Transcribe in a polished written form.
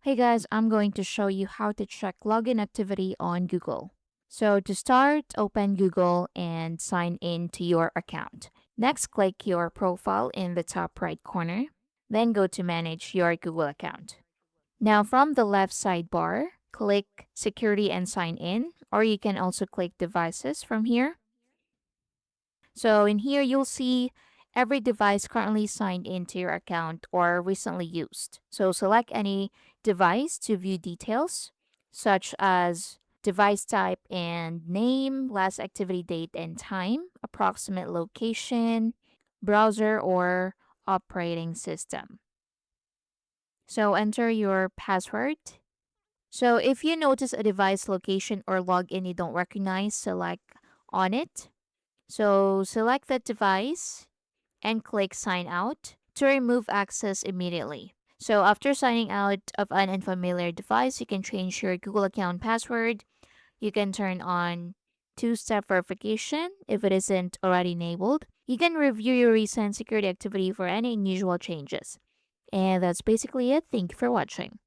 Hey guys, I'm going to show you how to check login activity on Google. So to start, open Google and sign in to your account. Next, click your profile in the top right corner. Then go to manage your Google account. Now from the left sidebar, click security and sign in, or you can also click devices from here. So in here, you'll see every device currently signed into your account or recently used. So select any device to view details, such as device type and name, last activity date and time, approximate location, browser, or operating system. So enter your password. So if you notice a device location or login you don't recognize, select on it. So select that device and click sign out to remove access immediately. So after signing out of an unfamiliar device, you can change your Google account password. You can turn on two-step verification if it isn't already enabled. You can review your recent security activity for any unusual changes. And that's basically it. Thank you for watching.